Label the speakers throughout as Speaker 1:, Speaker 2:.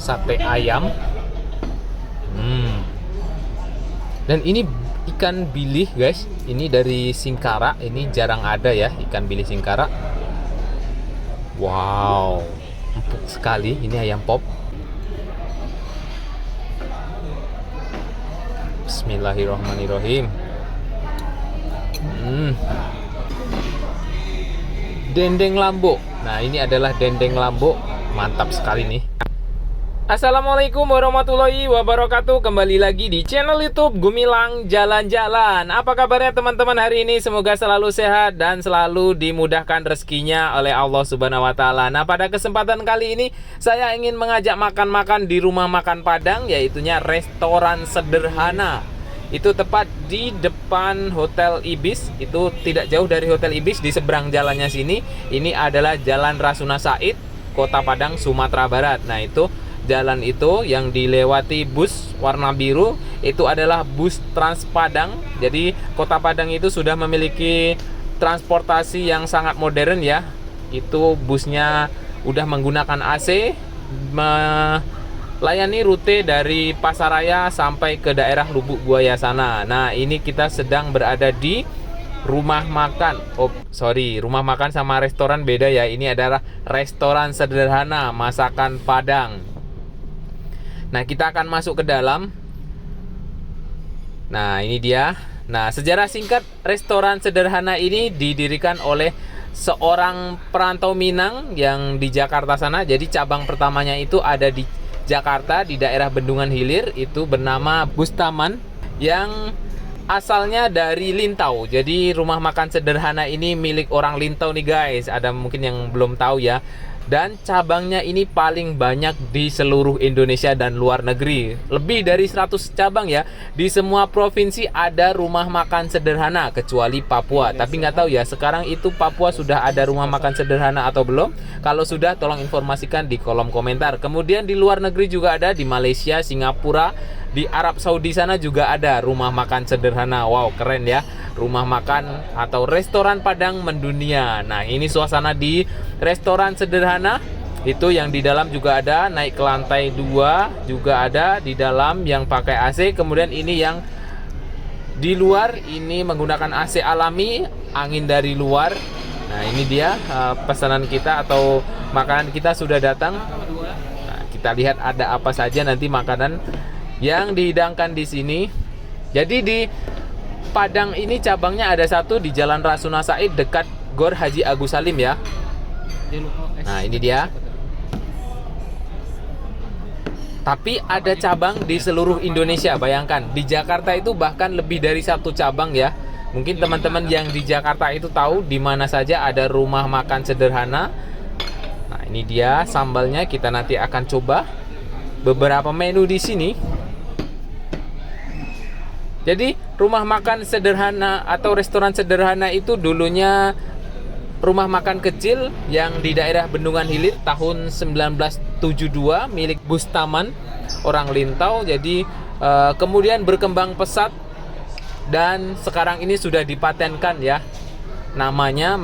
Speaker 1: sate ayam. Dan ini ikan bilih guys. Ini dari Singkara. Ini jarang ada ya ikan bilih Singkara. Wow, empuk sekali. Ini ayam pop. Bismillahirrahmanirrahim. Dendeng lambo. Nah, ini adalah dendeng lambo. Mantap sekali nih. Assalamualaikum warahmatullahi wabarakatuh. Kembali lagi di channel YouTube Gumilang Jalan-Jalan. Apa kabarnya teman-teman hari ini? Semoga selalu sehat dan selalu dimudahkan rezekinya oleh Allah Subhanahu wa taala. Nah, pada kesempatan kali ini saya ingin mengajak makan-makan di rumah makan Padang, yaitunya restoran sederhana. Itu tepat di depan Hotel Ibis. Itu tidak jauh dari Hotel Ibis, di seberang jalannya sini. Ini adalah Jalan Rasuna Said, Kota Padang, Sumatera Barat. Nah, itu jalan itu yang dilewati bus warna biru itu adalah bus Trans Padang. Jadi Kota Padang itu sudah memiliki transportasi yang sangat modern ya. Itu busnya udah menggunakan AC, melayani rute dari Pasaraya sampai ke daerah Lubuk Buaya sana. Nah, ini kita sedang berada di rumah makan. Rumah makan sama restoran beda ya. Ini adalah restoran sederhana masakan Padang. Nah, kita akan masuk ke dalam. Nah, ini dia. Nah, sejarah singkat restoran sederhana ini didirikan oleh seorang perantau Minang yang di Jakarta sana. Jadi cabang pertamanya itu ada di Jakarta, di daerah Bendungan Hilir. Itu bernama Bustaman, yang asalnya dari Lintau. Jadi rumah makan sederhana ini milik orang Lintau nih guys. Ada mungkin yang belum tahu ya. Dan cabangnya ini paling banyak di seluruh Indonesia dan luar negeri. Lebih dari 100 cabang ya. Di semua provinsi ada rumah makan sederhana kecuali Papua. Tapi nggak tahu ya sekarang itu Papua sudah ada rumah makan sederhana atau belum. Kalau sudah tolong informasikan di kolom komentar. Kemudian di luar negeri juga ada, di Malaysia, Singapura, di Arab Saudi sana juga ada rumah makan sederhana. Wow, keren ya. Rumah makan atau restoran Padang mendunia. Nah, ini suasana di restoran sederhana. Itu yang di dalam juga ada, naik ke lantai 2 juga ada di dalam yang pakai AC. Kemudian ini yang di luar ini menggunakan AC alami, angin dari luar. Nah, ini dia pesanan kita atau makanan kita sudah datang. Nah, kita lihat ada apa saja nanti makanan yang dihidangkan di sini. Jadi di Padang ini cabangnya ada satu di Jalan Rasuna Said dekat Gor Haji Agus Salim ya. Nah, ini dia. Tapi ada cabang di seluruh Indonesia. Bayangkan, di Jakarta itu bahkan lebih dari satu cabang ya. Mungkin teman-teman yang di Jakarta itu tahu di mana saja ada rumah makan sederhana. Nah, ini dia sambalnya, kita nanti akan coba beberapa menu di sini. Jadi rumah makan sederhana atau restoran sederhana itu dulunya rumah makan kecil yang di daerah Bendungan Hilir tahun 1972 milik Bustaman, orang Lintau. Jadi kemudian berkembang pesat dan sekarang ini sudah dipatenkan ya. Namanya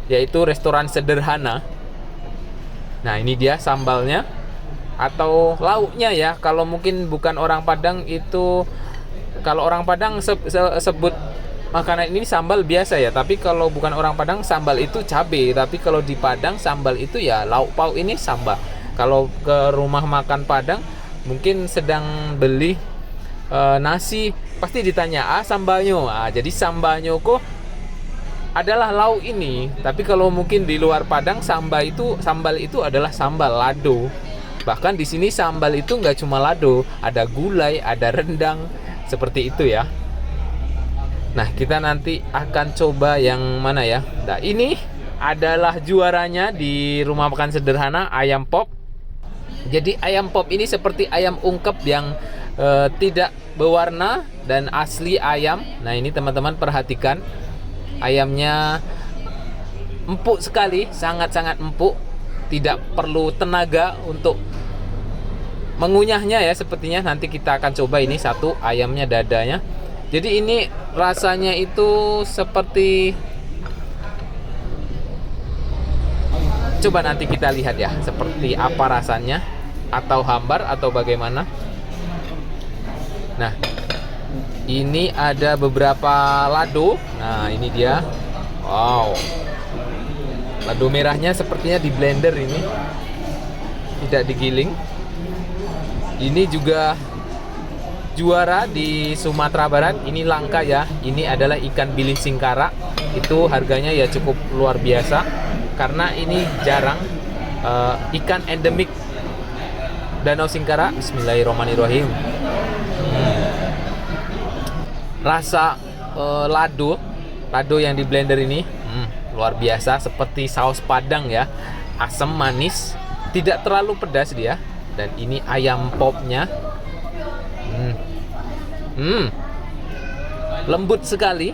Speaker 1: yaitu restoran sederhana. Nah, ini dia sambalnya atau lauknya ya. Kalau mungkin bukan orang Padang itu, kalau orang Padang sebut makanan ini sambal biasa ya. Tapi kalau bukan orang Padang, sambal itu cabai. Tapi kalau di Padang, sambal itu ya lauk pauk ini sambal. Kalau ke rumah makan Padang, mungkin sedang beli nasi, pasti ditanya, sambalnya. Jadi sambalnya kok adalah lauk ini. Tapi kalau mungkin di luar Padang, sambal itu adalah sambal lado. Bahkan di sini sambal itu nggak cuma lado, ada gulai, ada rendang. Seperti itu ya. Nah, kita nanti akan coba yang mana ya. Nah, ini adalah juaranya di rumah makan sederhana, ayam pop. Jadi ayam pop ini seperti ayam ungkep yang tidak berwarna dan asli ayam. Nah, ini teman-teman perhatikan. Ayamnya empuk sekali, sangat-sangat empuk. Tidak perlu tenaga untuk mengunyahnya ya. Sepertinya nanti kita akan coba ini satu ayamnya, dadanya. Jadi ini rasanya itu seperti, coba nanti kita lihat ya seperti apa rasanya. atau hambar atau bagaimana. Nah, ini ada beberapa lado. Nah, ini dia. Wow. Lado merahnya sepertinya di blender ini. Tidak digiling. Ini juga juara di Sumatera Barat. Ini langka ya. Ini adalah ikan bilih singkara. Itu harganya ya cukup luar biasa karena ini jarang. Ikan endemik Danau Singkara. Bismillahirrahmanirrahim. Rasa lado yang di blender ini luar biasa, seperti saus Padang ya, asam manis, tidak terlalu pedas dia. Dan ini ayam popnya, lembut sekali.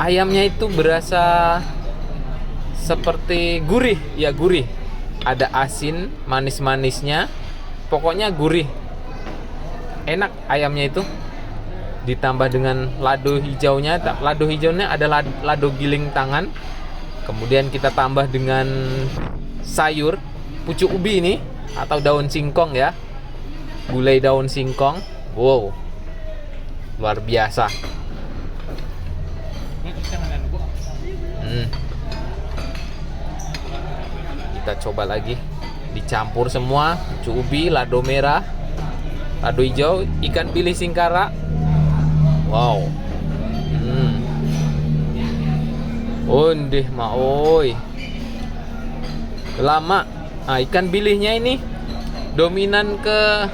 Speaker 1: Ayamnya itu berasa seperti gurih ya, gurih. Ada asin, manis-manisnya, pokoknya gurih. Enak ayamnya itu, ditambah dengan lado hijaunya. Lado hijaunya ada lado giling tangan. Kemudian kita tambah dengan sayur pucuk ubi ini atau daun singkong ya, gulai daun singkong. Wow, luar biasa. Kita coba lagi, dicampur semua, pucuk ubi, lado merah, lado hijau, ikan bilih singkara. Wow. Ondeh maoi. Lama. Nah, ikan bilihnya ini dominan ke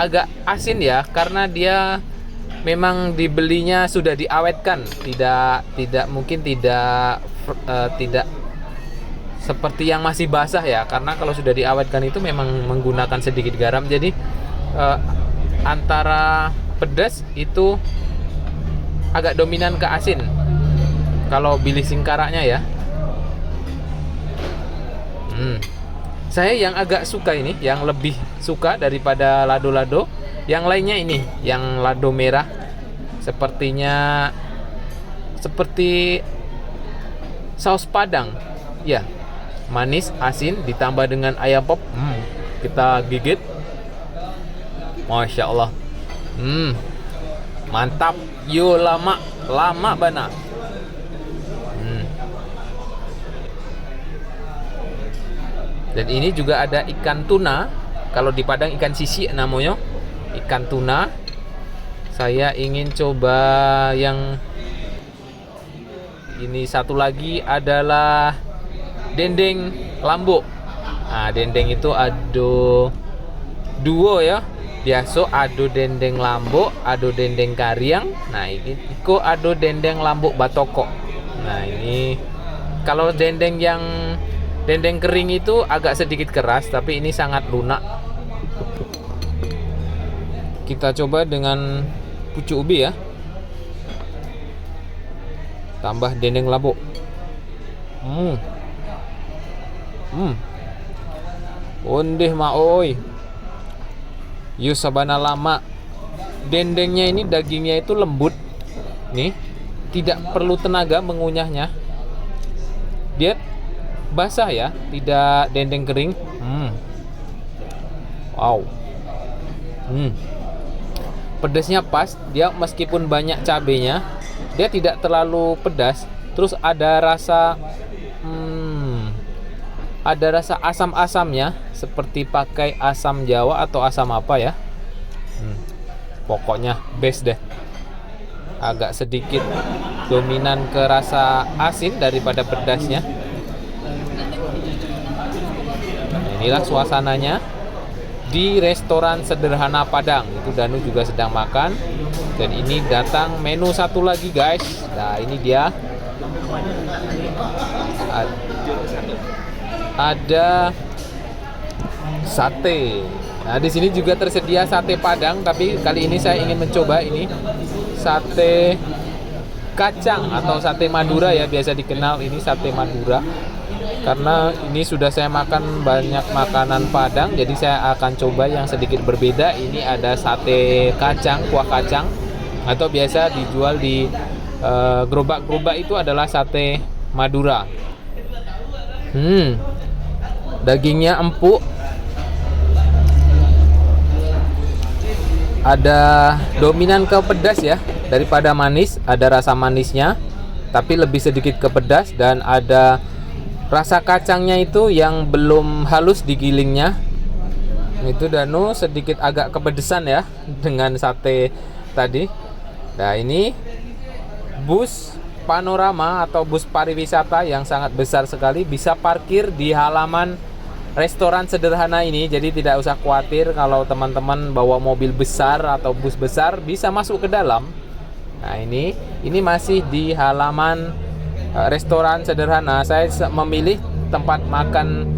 Speaker 1: agak asin ya, karena dia memang dibelinya sudah diawetkan, tidak mungkin tidak seperti yang masih basah ya, karena kalau sudah diawetkan itu memang menggunakan sedikit garam. Jadi antara pedas itu agak dominan ke asin kalau bilih singkaranya ya. Saya yang agak suka ini, yang lebih suka daripada lado-lado yang lainnya ini, yang lado merah, sepertinya seperti saus Padang ya, manis asin ditambah dengan ayam pop. Kita gigit, Masya Allah. Mantap. Yo, lama bana. Dan ini juga ada ikan tuna. Kalau di Padang ikan sisi namanya, ikan tuna. Saya ingin coba yang ini. Satu lagi adalah dendeng lambo. Nah, dendeng itu ado duo ya. Biasa ado dendeng lambo, ado dendeng kariang. Nah, ini iko ado dendeng lambo batoko. Nah, ini kalau dendeng kering itu agak sedikit keras, tapi ini sangat lunak. Kita coba dengan pucuk ubi ya. Tambah dendeng lambo. Ondeh maoi. Yusabana lama. Dendengnya ini dagingnya itu lembut. Nih, tidak perlu tenaga mengunyahnya. Dia basah ya, tidak dendeng kering. Wow. Pedasnya pas. Dia meskipun banyak cabenya, dia tidak terlalu pedas. Terus ada rasa asam-asamnya, seperti pakai asam Jawa atau asam apa ya. Pokoknya best deh. Agak sedikit dominan ke rasa asin daripada pedasnya. Inilah suasananya di restoran sederhana Padang. Itu Danu juga sedang makan. Dan ini datang menu satu lagi guys. Nah, ini dia. Ada sate. Nah, di sini juga tersedia sate Padang, tapi kali ini saya ingin mencoba ini sate kacang atau sate Madura ya, biasa dikenal ini sate Madura. Karena ini sudah saya makan banyak makanan Padang, jadi saya akan coba yang sedikit berbeda. Ini ada sate kacang, kuah kacang, atau biasa dijual di gerobak-gerobak itu adalah sate Madura. Dagingnya empuk, ada dominan ke pedas ya daripada manis, ada rasa manisnya tapi lebih sedikit ke pedas, dan ada rasa kacangnya itu yang belum halus digilingnya. Itu Danu sedikit agak kepedesan ya dengan sate tadi. Nah, ini bus panorama atau bus pariwisata yang sangat besar sekali, bisa parkir di halaman restoran sederhana ini. Jadi tidak usah khawatir kalau teman-teman bawa mobil besar atau bus besar, bisa masuk ke dalam. Nah, ini masih di halaman restoran sederhana. Saya memilih tempat makan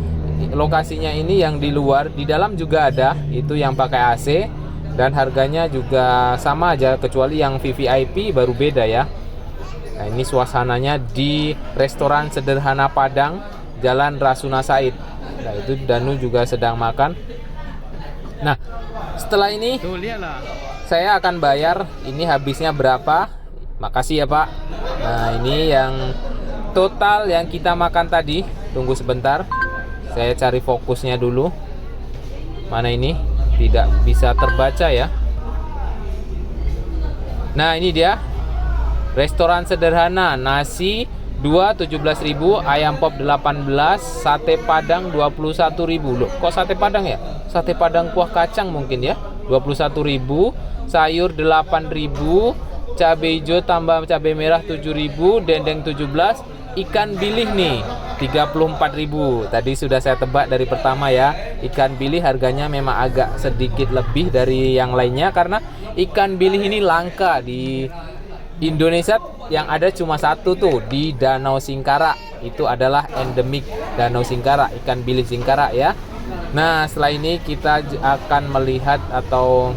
Speaker 1: lokasinya ini yang di luar. Di dalam juga ada, itu yang pakai AC, dan harganya juga sama aja, kecuali yang VVIP baru beda ya. Nah, ini suasananya di restoran sederhana Padang, Jalan Rasuna Said. Nah, itu Danu juga sedang makan. Nah, setelah ini saya akan bayar. Ini habisnya berapa? Makasih ya Pak. Nah, ini yang total yang kita makan tadi. Tunggu sebentar, saya cari fokusnya dulu. Mana ini? Tidak bisa terbaca ya. Nah, ini dia. Restoran sederhana, nasi 2 17.000, ayam pop 18, sate padang 21.000. Loh, kok sate padang ya? Sate padang kuah kacang mungkin ya. 21.000, sayur 8.000, cabai hijau tambah cabai merah 7.000, dendeng 17, ikan bilih nih 34.000. Tadi sudah saya tebak dari pertama ya. Ikan bilih harganya memang agak sedikit lebih dari yang lainnya karena ikan bilih ini langka di Indonesia. Yang ada cuma satu tuh di Danau Singkara. Itu adalah endemik Danau Singkara, ikan bilih Singkara ya. Nah, setelah ini kita akan melihat atau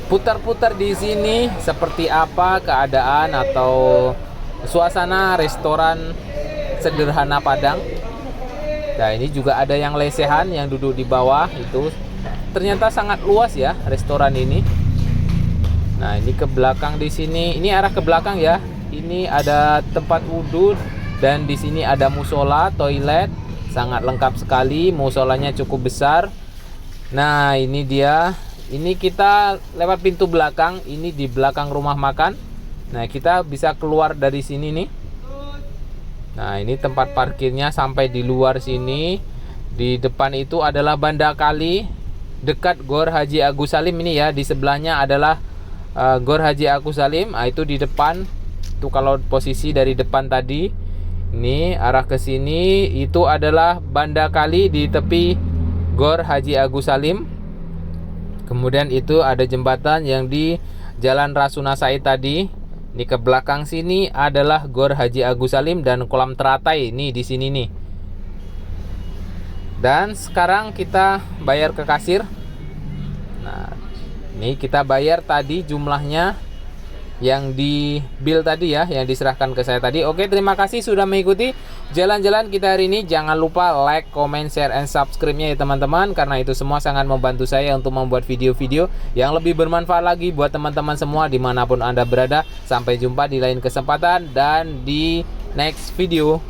Speaker 1: putar-putar di sini seperti apa keadaan atau suasana restoran sederhana Padang. Nah, ini juga ada yang lesehan yang duduk di bawah itu. Ternyata sangat luas ya restoran ini. Nah, ini ke belakang di sini. Ini arah ke belakang ya. Ini ada tempat wudhu dan di sini ada musola, toilet. Sangat lengkap sekali. Musolanya cukup besar. Nah, ini dia. Ini kita lewat pintu belakang. Ini di belakang rumah makan. Nah, kita bisa keluar dari sini nih. Nah, ini tempat parkirnya sampai di luar sini. Di depan itu adalah Banda Kali dekat Gor Haji Agus Salim ini ya. Di sebelahnya adalah Gor Haji Agus Salim. Nah, itu di depan. Itu kalau posisi dari depan tadi. Ini arah ke sini itu adalah Banda Kali di tepi Gor Haji Agus Salim. Kemudian itu ada jembatan yang di Jalan Rasuna Said tadi. Ini ke belakang sini adalah Gor Haji Agus Salim dan kolam teratai ini di sini nih. Dan sekarang kita bayar ke kasir. Nah, ini kita bayar tadi jumlahnya yang di bill tadi ya, yang diserahkan ke saya tadi. Oke, terima kasih sudah mengikuti jalan-jalan kita hari ini. Jangan lupa like, comment, share, and subscribe-nya ya teman-teman, karena itu semua sangat membantu saya untuk membuat video-video yang lebih bermanfaat lagi buat teman-teman semua dimanapun Anda berada. Sampai jumpa di lain kesempatan dan di next video.